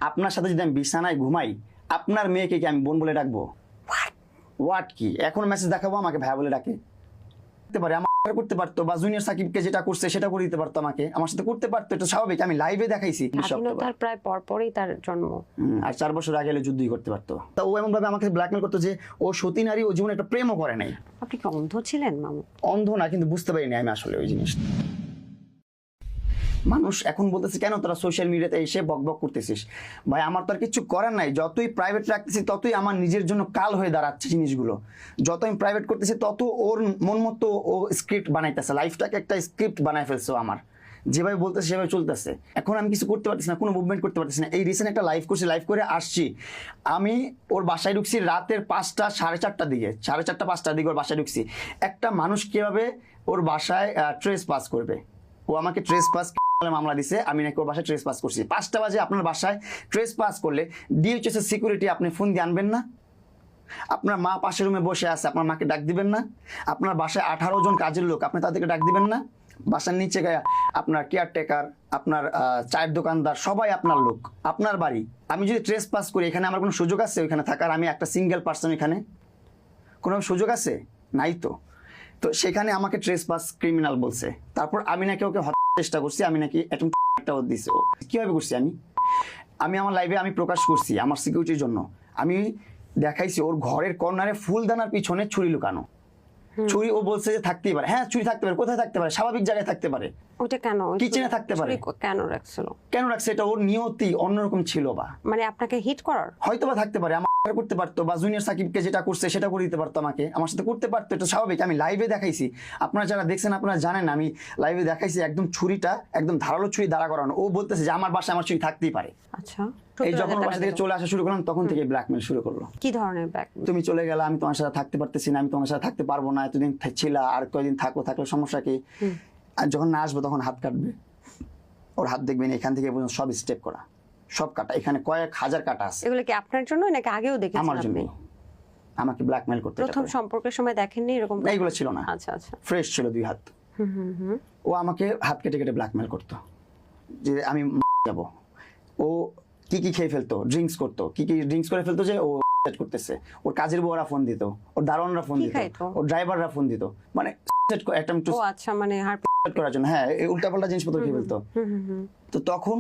আপনার সাথে যদি আমি বিছানায় ঘুমাই, আপনার মেয়েকে কি আমি বোন বলে ডাকবো? হোয়াট কি এখন মেসেজ দেখাবো আমাকে ভাইয়া বলে ডাকে? করতে পারে, আমার করতে পারতো, বা জুনিয়র সাকিবকে যেটা করছে সেটা করে দিতে পারতো, আমাকে আমার সাথে করতে পারতো, এটা স্বাভাবিক। আমি লাইভে দেখাইছি স্বাধীনতার প্রায় পরপরই তার জন্ম। আর 4 বছর আগে এলে যুদ্ধই করতে পারতো। তা ও এমন ভাবে আমাকে ব্ল্যাকমেল করতো যে ও সতী নারী, ও জীবনে একটা প্রেমও করে নাই। আপনি কি অন্ধ ছিলেন মামু? অন্ধ না, কিন্তু বুঝতে পারিনি আমি আসলে ওই জিনিসটা। মানুষ এখন বলতেছে কেন তোরা সোশ্যাল মিডিয়াতে এসে বকবক করতেছিস। ভাই আমার তো আর কিছু করার নাই, যতই প্রাইভেট রাখতেছি ততই আমার নিজের জন্য কাল হয়ে দাঁড়াচ্ছে জিনিসগুলো। যত আমি প্রাইভেট করতেছি তত ওর মন মতো ও স্ক্রিপ্ট বানাইতেছে, লাইফটাকে একটা স্ক্রিপ্ট বানাই ফেলছে আমার, যেভাবে বলতেছে সেভাবে চলতেছে। এখন আমি কিছু করতে পারতেছি না, কোনো মুভমেন্ট করতে পারতেছি না। এই রিসেন্ট একটা লাইভ করছি, লাইভ করে আসছি, আমি ওর বাসায় ঢুকছি রাতের 5টা, 4:30টার দিকে, 4:30, 5টার দিকে ওর বাসায় ঢুকছি। একটা মানুষ কিভাবে ওর বাসায় ট্রেস পাস করবে? ও আমাকে ট্রেস পাস মামলা দিছে, আমি নাকি ওর বাসায় ট্রেস পাস করছি। 5টা বাজে আপনার বাসায় ট্রেস পাস করলে ডিএইচএস এর সিকিউরিটি আপনি ফোন দিয়ে আনবেন না? আপনার মা পাশের রুমে বসে আছে, আপনার মাকে ডাক দিবেন না? আপনার বাসায় 18 জন কাজের লোক, আপনি তাদেরকে ডাক দিবেন না? বাসার নিচে গায়ে আপনার কেয়ারটেকার, আপনার চায়ের দোকানদার, সবাই আপনার লোক, আপনার বাড়ি। আমি যদি ট্রেস পাস করি, এখানে আমার কোনো সুযোগ আছে ওইখানে থাকার? আমি একটা সিঙ্গেল পার্সন, এখানে কোনো সুযোগ আছে? নাই তো। তো সেখানে আমাকে ট্রেস পাস ক্রিমিনাল বলছে। তারপর আমি নাকি ওকে হত্যার চেষ্টা করছি, আমি নাকি একটা দিছে। ও কিভাবে করছি? আমি আমার লাইভে আমি প্রকাশ করছি আমার সিকিউরিটির জন্য। আমি দেখাইছি ওর ঘরের কর্নারে ফুলদানার পিছনে ছুরি লুকানো। ছুরি ও বলছে যে থাকতেই পারে। হ্যাঁ চুরি থাকতে পারে, কোথায় থাকতে পারে? স্বাভাবিক জায়গায় থাকতে পারে। ওটা কেন কিচেনে থাকতে পারে। কেন রাখছিল? কেন রাখছে? এটা ওর নিয়তি অন্যরকম ছিল। বা মানে আপনাকে হিট করার? হয়তো বা থাকতে পারে, আমার করতে পারতো, বা জুনিয়র সাকিবকে যেটা করছে সেটা করে দিতে পারতো, আমাকে আমার সাথে করতে পারতো, এটা স্বাভাবিক। আমি লাইভে দেখাইছি, আপনারা যারা দেখছেন আপনারা জানেন, আমি লাইভে দেখাইছি একদম ছুরিটা একদম ধারালো ছুরি দাঁড়া করানো। ও বলতেছে যে আমার বাসায় আমার ছুরি থাকতেই পারে। আচ্ছা, এই যখন বাসা থেকে চলে আসা শুরু করলাম তখন থেকে ব্ল্যাকমেল শুরু করলো। কি ধরনের ব্ল্যাকমেল? তুমি চলে গেলে আমি তোমার সাথে থাকতে পারতেছি না, আমি তোমার সাথে থাকতে পারবো না, এতদিন ছিলা, আর কয়দিন থাকো, থাকলে সমস্যা কি? আর যখন না আসবো তখন হাত কাটবে। ওর হাত দেখবেন এখান থেকে পর্যন্ত সব স্টেপ করা, সব কাটা, এখানে কয়েক হাজার কাটা আছে। এগুলো কি আপনার জন্য নাকি আগেও দেখেছেন? আমার জন্য। আমাকে ব্ল্যাকমেল করতে। প্রথম সম্পর্কের সময় দেখেননি এরকম? না, এগুলো ছিল না। আচ্ছা আচ্ছা, ফ্রেশ ছিল 2 হাত। ও আমাকে হাত কেটে কেটে ব্ল্যাকমেল করতো যে আমি যাব। ও কি কি খেয়ে ফেলতো, ড্রিঙ্কস করতো, কি কি ড্রিঙ্কস করে ফেলতো যে ও করতেছে। ওর কাজের বউরা ফোন দিত, ওর দারোয়ানরা ফোন দিত, ওর ড্রাইভাররা ফোন দিত, মানে একটা ও আচ্ছা, মানে করার জন্য। হ্যাঁ, এই উল্টাপাল্টা জিনিসপত্র খেয়ে ফেলতো। তো তখন